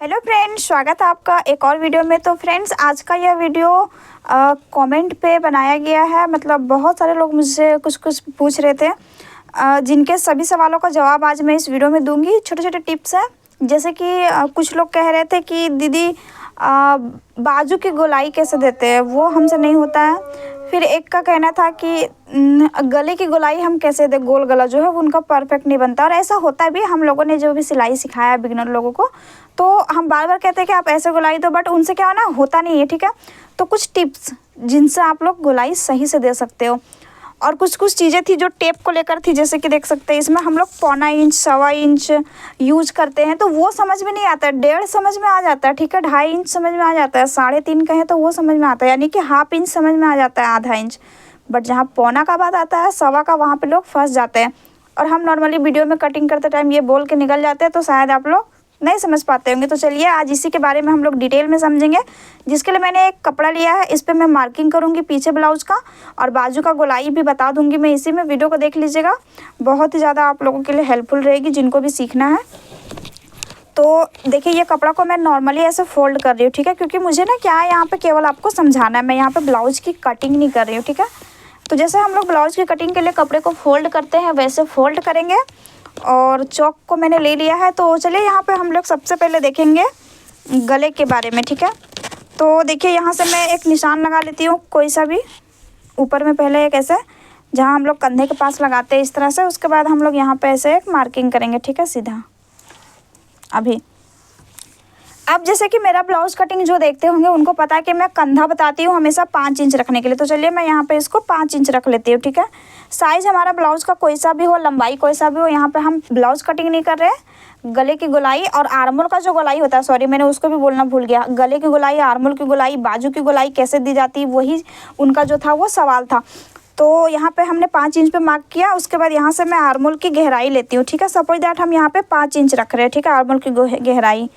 Hello friends, स्वागत है आपका एक और वीडियो में। तो फ्रेंड्स, आज का यह वीडियो कमेंट पे बनाया गया है। मतलब बहुत सारे लोग मुझसे कुछ कुछ पूछ रहे थे, जिनके सभी सवालों का जवाब आज मैं इस वीडियो में दूंगी। छोटे छोटे टिप्स हैं, जैसे कि कुछ लोग कह रहे थे कि दीदी बाजू की गोलाई कैसे देते हैं, वो हमसे नहीं होता है। फिर एक का कहना था कि गले की गोलाई हम कैसे दें, गोल गला जो है वो उनका परफेक्ट नहीं बनता। और ऐसा होता भी, हम लोगों ने जो भी सिलाई सिखाया है बिगिनर लोगों को, तो हम बार बार कहते हैं कि आप ऐसे गोलाई दो, बट उनसे क्या होता नहीं है। ठीक है, तो कुछ टिप्स जिनसे आप लोग गोलाई सही से दे सकते हो। और कुछ कुछ चीज़ें थी जो टेप को लेकर थी, जैसे कि देख सकते हैं इसमें हम लोग 1.25 इंच 1.25 इंच यूज करते हैं, तो वो समझ में नहीं आता है। 1.5 समझ में आ जाता है, ठीक है, 2.5 इंच समझ में आ जाता है, 3.5 कहें तो वो समझ में आता है, यानी कि 1/2 इंच समझ में आ जाता है, आधा इंच। बट जहाँ पौना का बात आता है, 1.25 का, वहाँ पे लोग फंस जाते हैं। और हम नॉर्मली वीडियो में कटिंग करते टाइम ये बोल के निकल जाते हैं, तो शायद आप लोग नहीं समझ पाते होंगे। तो चलिए आज इसी के बारे में हम लोग डिटेल में समझेंगे, जिसके लिए मैंने एक कपड़ा लिया है। इस पर मैं मार्किंग करूँगी पीछे ब्लाउज का, और बाजू का गोलाई भी बता दूंगी मैं इसी में। वीडियो को देख लीजिएगा, बहुत ही ज़्यादा आप लोगों के लिए हेल्पफुल रहेगी जिनको भी सीखना है। तो देखिए, ये कपड़ा को मैं नॉर्मली ऐसे फोल्ड कर रही हूँ, ठीक है, क्योंकि मुझे ना क्या है, यहाँ पे केवल आपको समझाना है, मैं यहाँ पे ब्लाउज की कटिंग नहीं कर रही हूँ। ठीक है, तो जैसे हम लोग ब्लाउज की कटिंग के लिए कपड़े को फोल्ड करते हैं, वैसे फोल्ड करेंगे। और चौक को मैंने ले लिया है। तो चलिए यहाँ पे हम लोग सबसे पहले देखेंगे गले के बारे में। ठीक है, तो देखिए यहाँ से मैं एक निशान लगा लेती हूँ, कोई सा भी। ऊपर में पहले एक ऐसे, जहाँ हम लोग कंधे के पास लगाते हैं इस तरह से, उसके बाद हम लोग यहाँ पे ऐसे एक मार्किंग करेंगे। ठीक है, सीधा। अभी अब जैसे कि मेरा ब्लाउज कटिंग जो देखते होंगे उनको पता है कि मैं कंधा बताती हूँ हमेशा 5 इंच रखने के लिए। तो चलिए मैं यहाँ पे इसको 5 इंच रख लेती हूँ। ठीक है, साइज़ हमारा ब्लाउज का कोई सा भी हो, लंबाई कोई सा भी हो, यहाँ पे हम ब्लाउज कटिंग नहीं कर रहे हैं। गले की गोलाई और आर्मोल का जो गोलाई होता है, सॉरी मैंने उसको भी बोलना भूल गया। गले की गोलाई, आर्मोल की गोलाई, बाजू की गोलाई कैसे दी जाती है, वही उनका जो था वो सवाल था। तो यहाँ पे हमने 5 इंच पे मार्क किया। उसके बाद यहाँ से मैं आर्मोल की गहराई लेती हूँ। ठीक है, सपोज दैट हम यहाँ पे 5 इंच रख रहे हैं। ठीक है, आर्मोल की गहराई,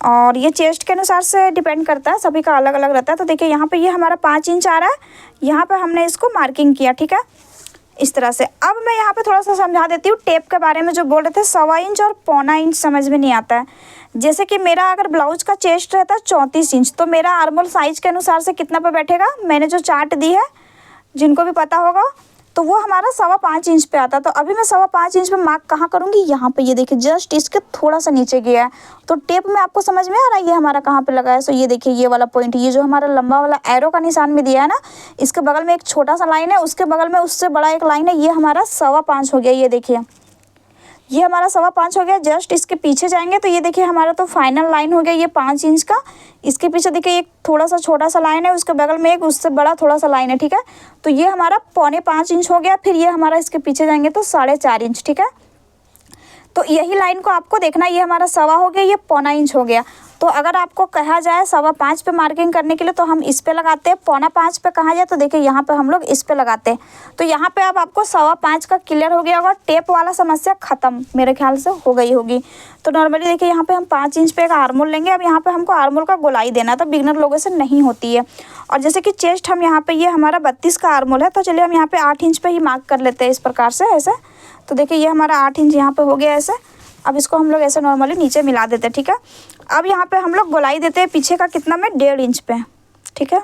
और ये चेस्ट के अनुसार से डिपेंड करता है, सभी का अलग अलग रहता है। तो देखिए यहाँ पे ये हमारा 5 इंच आ रहा है, यहाँ पे हमने इसको मार्किंग किया। ठीक है, इस तरह से। अब मैं यहाँ पे थोड़ा सा समझा देती हूँ टेप के बारे में। जो बोल रहे थे 1.25 इंच और 1.25 इंच समझ में नहीं आता है। जैसे कि मेरा अगर ब्लाउज का चेस्ट रहता है 34 इंच, तो मेरा आर्मोल साइज के अनुसार से कितना पे बैठेगा, मैंने जो चार्ट दी है, जिनको भी पता होगा, तो वो हमारा 5.25 इंच पे आता है। तो अभी मैं 5.25 इंच पे मार्क कहाँ करूँगी, यहाँ पे। ये देखिए जस्ट इसके थोड़ा सा नीचे गया है। तो टेप में आपको समझ में आ रहा है ये हमारा कहाँ पे लगा है। सो ये देखिए, ये वाला पॉइंट, ये जो हमारा लंबा वाला एरो का निशान में दिया है ना, इसके बगल में एक छोटा सा लाइन है, उसके बगल में उससे बड़ा एक लाइन है, ये हमारा 5.25 हो गया। ये देखिए, ये हमारा 5.25 हो गया। जस्ट इसके पीछे जाएंगे तो ये देखिए हमारा तो फाइनल लाइन हो गया ये 5 इंच का। इसके पीछे देखिए एक थोड़ा सा छोटा सा लाइन है, उसके बगल में एक उससे बड़ा थोड़ा सा लाइन है। ठीक है, तो ये हमारा 4.25 इंच हो गया। फिर ये हमारा इसके पीछे जाएंगे तो 4.5 इंच। ठीक है, तो यही लाइन को आपको देखना, ये हमारा 1.25 हो गया, ये 1.25 इंच हो गया। तो अगर आपको कहा जाए 5.25 पे मार्किंग करने के लिए, तो हम इस पे लगाते हैं। 4.25 पे कहा जाए तो देखिए यहाँ पे हम लोग इस पे लगाते हैं। तो यहाँ पे अब आपको 5.25 का क्लियर हो गया होगा। टेप वाला समस्या खत्म मेरे ख्याल से हो गई होगी। तो नॉर्मली देखिए यहाँ पे हम 5 इंच पे एक आर्मोल लेंगे। अब यहाँ पे हमको आर्मोल का गोलाई देना, तो बिगनर लोगों से नहीं होती है। और जैसे कि चेस्ट हम यहाँ पे, ये हमारा 32 का आर्मोल है, तो चलिए हम यहाँ पे 8 इंच पे ही मार्क कर लेते हैं इस प्रकार से, ऐसे। तो देखिए ये हमारा 8 इंच यहाँ पे हो गया ऐसे। अब इसको हम लोग ऐसे नॉर्मली नीचे मिला देते हैं। ठीक है, अब यहाँ पे हम लोग गोलाई देते हैं पीछे का, कितना में, 1.5 इंच पे। ठीक है,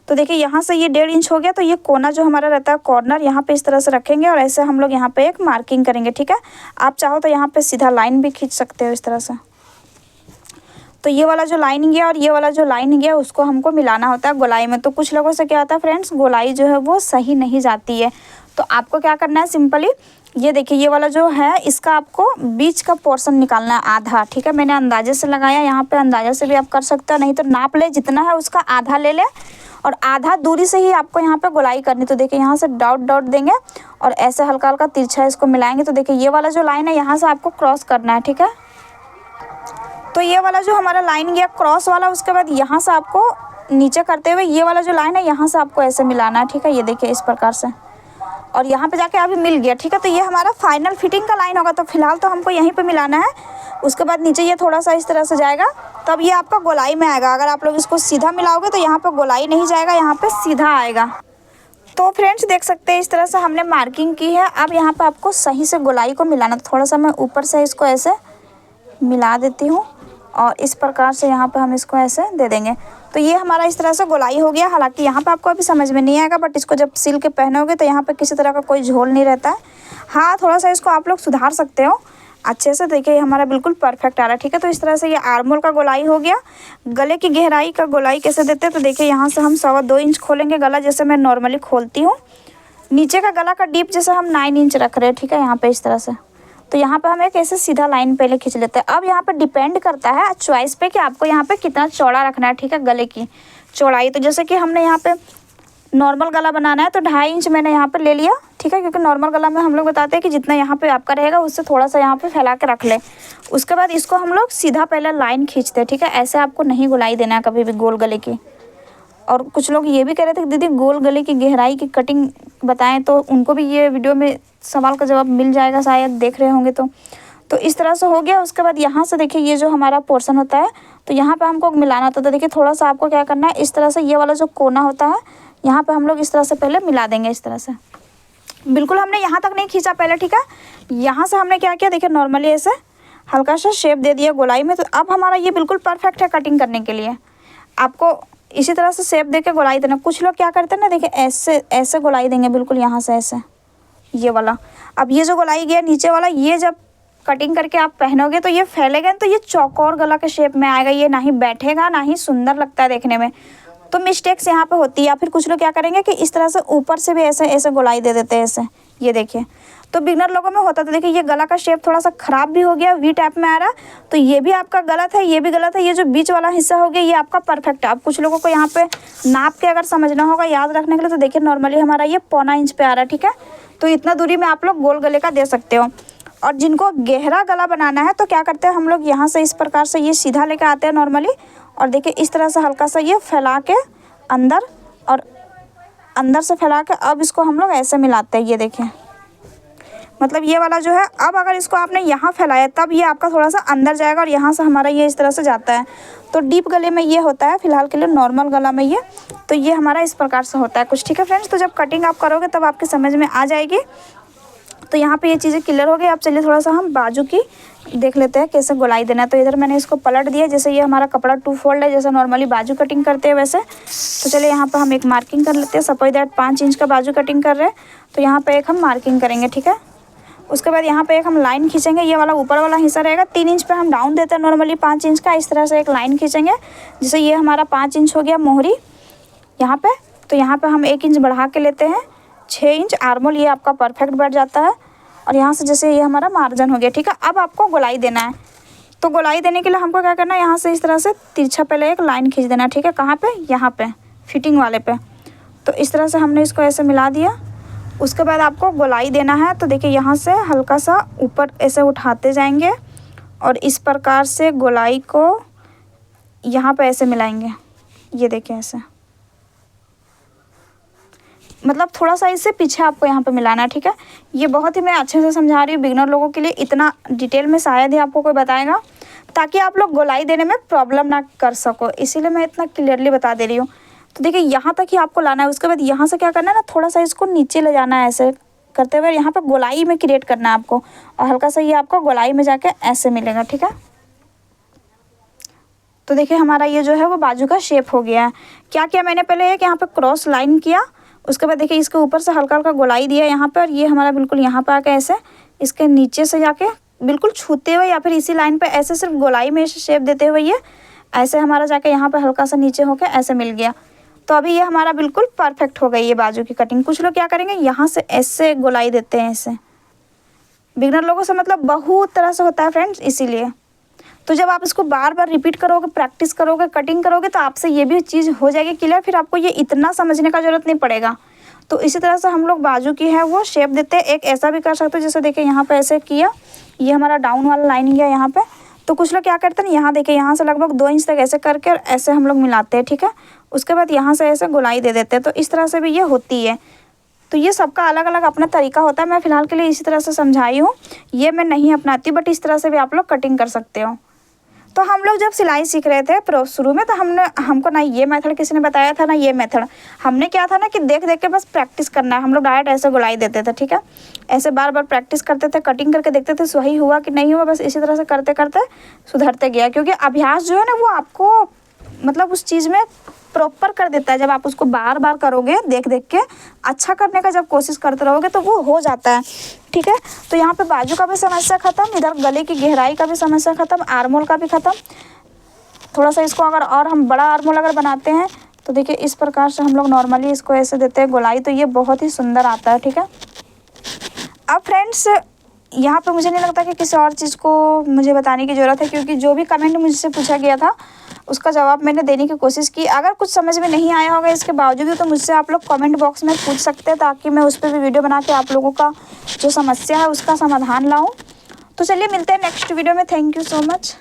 तो देखिए यहाँ से ये 1.5 इंच हो गया। तो ये कोना जो हमारा रहता है, कॉर्नर, यहाँ पे इस तरह से रखेंगे और ऐसे हम लोग यहाँ पे एक मार्किंग करेंगे। ठीक है, आप चाहो तो यहाँ पे सीधा लाइन भी खींच सकते हो इस तरह से। तो ये वाला जो लाइन गया और ये वाला जो लाइन गया, उसको हमको मिलाना होता है गोलाई में। तो कुछ लोगों से क्या होता है फ्रेंड्स, गोलाई जो है वो सही नहीं जाती है। तो आपको क्या करना है, सिंपली ये देखिए, ये वाला जो है इसका आपको बीच का पोर्शन निकालना है, आधा। ठीक है, मैंने अंदाजे से लगाया, यहाँ पे अंदाजे से भी आप कर सकते हो, नहीं तो नाप ले, जितना है उसका आधा ले ले, और आधा दूरी से ही आपको यहाँ पे गोलाई करनी। तो देखिए यहाँ से डॉट डॉट देंगे और ऐसे हल्का हल्का तिरछा इसको मिलाएंगे। तो देखिए ये वाला जो लाइन है यहाँ से आपको क्रॉस करना है। ठीक है, तो ये वाला जो हमारा लाइन गया क्रॉस वाला, उसके बाद यहाँ से आपको नीचे करते हुए ये वाला जो लाइन है यहाँ से आपको ऐसे मिलाना है। ठीक है, ये देखिए इस प्रकार से, और यहाँ पे जाके अभी मिल गया। ठीक है, तो ये हमारा फाइनल फिटिंग का लाइन होगा। तो फिलहाल तो हमको यहीं पे मिलाना है। उसके बाद नीचे ये थोड़ा सा इस तरह से जाएगा, तब ये आपका गोलाई में आएगा। अगर आप लोग इसको सीधा मिलाओगे तो यहाँ पे गोलाई नहीं जाएगा, यहाँ पे सीधा आएगा। तो फ्रेंड्स देख सकते हैं इस तरह से हमने मार्किंग की है। अब यहाँ पे आपको सही से गोलाई को मिलाना। थोड़ा सा मैं ऊपर से इसको ऐसे मिला देती हूँ और इस प्रकार से यहाँ पे हम इसको ऐसे दे देंगे। तो ये हमारा इस तरह से गोलाई हो गया। हालांकि यहाँ पे आपको अभी समझ में नहीं आएगा, बट इसको जब सिल के पहनोगे तो यहाँ पे किसी तरह का कोई झोल नहीं रहता है। हाँ, थोड़ा सा इसको आप लोग सुधार सकते हो अच्छे से। देखिए हमारा बिल्कुल परफेक्ट आ रहा है, ठीक है। तो इस तरह से ये आर्मोल का गोलाई हो गया। गले की गहराई का गोलाई कैसे देते हैं, तो देखिए यहाँ से हम 2.25 इंच खोलेंगे गला, जैसे मैं नॉर्मली खोलती हूँ। नीचे का गला का डीप जैसे हम 9 इंच रख रहे हैं, ठीक है, यहाँ पे इस तरह से। तो यहाँ पे हम एक ऐसे सीधा लाइन पहले खींच लेते हैं। अब यहाँ पे डिपेंड करता है चॉइस पे कि आपको यहाँ पे कितना चौड़ा रखना है, ठीक है, गले की चौड़ाई। तो जैसे कि हमने यहाँ पे नॉर्मल गला बनाना है तो 2.5 इंच मैंने यहाँ पे ले लिया, ठीक है, क्योंकि नॉर्मल गला में हम लोग बताते हैं कि जितना यहाँ पे आपका रहेगा उससे थोड़ा सा यहाँ पे फैला के रख ले। उसके बाद इसको हम लोग सीधा पहले लाइन खींचते हैं, ठीक है। ऐसे आपको नहीं गोलाई देना है कभी भी गोल गले की। और कुछ लोग ये भी कह रहे थे कि दीदी गोल गले की गहराई की कटिंग बताएं, तो उनको भी ये वीडियो में सवाल का जवाब मिल जाएगा, शायद देख रहे होंगे तो इस तरह से हो गया। उसके बाद यहाँ से देखिए ये जो हमारा पोर्शन होता है तो यहाँ पे हमको मिलाना होता है। तो देखिए थोड़ा सा आपको क्या करना है, इस तरह से ये वाला जो कोना होता है यहाँ पे हम लोग इस तरह से पहले मिला देंगे। इस तरह से बिल्कुल हमने यहाँ तक नहीं खींचा पहले, ठीक है। यहाँ से हमने क्या किया, देखिए नॉर्मली ऐसे हल्का सा शेप दे दिया गोलाई में। तो अब हमारा ये बिल्कुल परफेक्ट है कटिंग करने के लिए। आपको इसी तरह से शेप दे के गोलाई देना। कुछ लोग क्या करते हैं ना, देखिए ऐसे ऐसे गोलाई देंगे बिल्कुल यहाँ से ऐसे, ये वाला। अब ये जो गोलाई गया नीचे वाला, ये जब कटिंग करके आप पहनोगे तो ये फैलेगा, तो ये चौकोर गला के शेप में आएगा। ये ना ही बैठेगा ना ही सुंदर लगता है देखने में। तो मिस्टेक्स यहाँ पे होती है। या फिर कुछ लोग क्या करेंगे कि इस तरह से ऊपर से भी ऐसे ऐसे गोलाई दे देते हैं ऐसे, ये देखिए। तो बिगनर लोगों में होता है। तो देखिए ये गला का शेप थोड़ा सा ख़राब भी हो गया, वी टाइप में आ रहा। तो ये भी आपका गलत है, ये भी गलत है। ये जो बीच वाला हिस्सा हो गया ये आपका परफेक्ट है। अब कुछ लोगों को यहाँ पे नाप के अगर समझना होगा याद रखने के लिए, तो देखिए नॉर्मली हमारा ये 1.25 इंच पे आ रहा है, ठीक है। तो इतना दूरी में आप लोग गोल गले का दे सकते हो। और जिनको गहरा गला बनाना है तो क्या करते हैं हम लोग, यहाँ से इस प्रकार से ये सीधा लेकर आते हैं नॉर्मली। और देखिए इस तरह से हल्का सा ये फैला के अंदर, और अंदर से फैला के अब इसको हम लोग ऐसे मिलाते हैं। ये देखिए मतलब ये वाला जो है, अब अगर इसको आपने यहाँ फैलाया तब ये आपका थोड़ा सा अंदर जाएगा और यहाँ से हमारा ये इस तरह से जाता है। तो डीप गले में ये होता है, फिलहाल के लिए नॉर्मल गला में ये, तो ये हमारा इस प्रकार से होता है कुछ, ठीक है फ्रेंड्स। तो जब कटिंग आप करोगे तब आपकी समझ में आ जाएगी। तो यहाँ पे ये चीज़ें क्लियर हो गई। अब चलिए थोड़ा सा हम बाजू की देख लेते हैं कैसे गोलाई देना है। तो इधर मैंने इसको पलट दिया, जैसे ये हमारा कपड़ा 2 फोल्ड है, जैसे नॉर्मली बाजू कटिंग करते हैं वैसे। तो चलिए यहाँ पे हम एक मार्किंग कर लेते हैं। सपोज दैट 5 इंच का बाजू कटिंग कर रहे हैं, तो यहाँ पे एक हम मार्किंग करेंगे, ठीक है। उसके बाद यहाँ पे एक हम लाइन खींचेंगे। ये वाला ऊपर वाला हिस्सा रहेगा, 3 इंच पे हम डाउन देते हैं नॉर्मली 5 इंच का। इस तरह से एक लाइन खींचेंगे, जैसे ये हमारा 5 इंच हो गया मोहरी यहाँ पे। तो यहाँ पे हम 1 इंच बढ़ा के लेते हैं, 6 इंच आर्मोल, ये आपका परफेक्ट बैठ जाता है। और यहाँ से जैसे ये हमारा मार्जिन हो गया, ठीक है। अब आपको गोलाई देना है। तो गोलाई देने के लिए हमको क्या करना है, यहाँ से इस तरह से तिरछा पहले एक लाइन खींच देना है, ठीक है। कहाँ पे, यहाँ पे फिटिंग वाले पे। तो इस तरह से हमने इसको ऐसे मिला दिया। उसके बाद आपको गोलाई देना है। तो देखिए यहाँ से हल्का सा ऊपर ऐसे उठाते जाएंगे और इस प्रकार से गोलाई को यहाँ पे ऐसे मिलाएंगे। ये देखिए ऐसे, मतलब थोड़ा सा इससे पीछे आपको यहाँ पे मिलाना है, ठीक है। ये बहुत ही मैं अच्छे से समझा रही हूँ बिगनर लोगों के लिए। इतना डिटेल में शायद ही आपको कोई बताएगा, ताकि आप लोग गोलाई देने में प्रॉब्लम ना कर सको, इसीलिए मैं इतना क्लियरली बता दे रही हूँ। तो देखिए यहाँ तक ही आपको लाना है। उसके बाद यहाँ से क्या करना है ना, थोड़ा सा इसको नीचे ले जाना है ऐसे करते हुए, यहाँ पर गोलाई में क्रिएट करना है आपको। और हल्का सा ये आपको गोलाई में जाके ऐसे मिलेगा, ठीक है। तो देखिए हमारा ये जो है वो बाजू का शेप हो गया है। क्या किया मैंने पहले, एक यहाँ पे क्रॉस लाइन किया, उसके बाद देखिए इसके ऊपर से हल्का हल्का गोलाई दिया यहाँ पे, और ये हमारा बिल्कुल यहाँ पे आके ऐसे इसके नीचे से जाके बिल्कुल छूते हुए या फिर इसी लाइन पे ऐसे सिर्फ गोलाई में शेप देते हुए ये ऐसे हमारा जाके यहाँ पे हल्का सा नीचे होके ऐसे मिल गया। तो अभी ये हमारा बिल्कुल परफेक्ट हो गई है बाजू की कटिंग। कुछ लोग क्या करेंगे, यहाँ से ऐसे गोलाई देते हैं ऐसे। बिगनर लोगों से मतलब बहुत तरह से होता है फ्रेंड्स, इसीलिए। तो जब आप इसको बार बार रिपीट करोगे, प्रैक्टिस करोगे, कटिंग करोगे, तो आपसे ये भी चीज़ हो जाएगी क्लियर। फिर आपको ये इतना समझने का ज़रूरत नहीं पड़ेगा। तो इसी तरह से हम लोग बाजू की है वो शेप देते हैं। एक ऐसा भी कर सकते हो, जैसे देखिए यहाँ पे ऐसे किया, ये हमारा डाउन वाला लाइन गया यहाँ पे। तो कुछ लोग क्या करते हैं, यहाँ देखिए यहाँ से लगभग 2 इंच तक ऐसे करके और ऐसे हम लोग मिलाते हैं, ठीक है। उसके बाद यहाँ से ऐसे गोलाई दे देते हैं। तो इस तरह से भी ये होती है। तो ये सबका अलग अलग अपना तरीका होता है। मैं फ़िलहाल के लिए इसी तरह से समझाई हूँ, ये मैं नहीं अपनाती, बट इस तरह से भी आप लोग कटिंग कर सकते हो। तो हम लोग जब सिलाई सीख रहे थे शुरू में, तो हमको ना ये मेथड किसी ने बताया था ना ये मेथड। हमने क्या था ना कि देख देख के बस प्रैक्टिस करना है। हम लोग डायरेक्ट ऐसे गोलाई देते थे, ठीक है, ऐसे बार बार प्रैक्टिस करते थे, कटिंग करके देखते थे सही हुआ कि नहीं हुआ, बस इसी तरह से करते करते सुधरते गया। क्योंकि अभ्यास जो है ना वो आपको मतलब उस चीज़ में प्रॉपर कर देता है। जब आप उसको बार बार करोगे देख देख के, अच्छा करने का जब कोशिश करते रहोगे तो वो हो जाता है, ठीक है। तो यहाँ पे बाजू का भी समस्या ख़त्म, इधर गले की गहराई का भी समस्या ख़त्म, आर्मोल का भी ख़त्म। थोड़ा सा इसको अगर और हम बड़ा आर्मोल अगर बनाते हैं तो देखिए इस प्रकार से हम लोग नॉर्मली इसको ऐसे देते हैं गोलाई, तो ये बहुत ही सुंदर आता है, ठीक है। अब फ्रेंड्स यहाँ पे मुझे नहीं लगता कि किसी और चीज़ को मुझे बताने की ज़रूरत है, क्योंकि जो भी कमेंट मुझसे पूछा गया था उसका जवाब मैंने देने की कोशिश की। अगर कुछ समझ में नहीं आया होगा इसके बावजूद भी, तो मुझसे आप लोग कमेंट बॉक्स में पूछ सकते हैं, ताकि मैं उस पर भी वीडियो बना के आप लोगों का जो समस्या है उसका समाधान लाऊं। तो चलिए मिलते हैं नेक्स्ट वीडियो में। Thank you so much.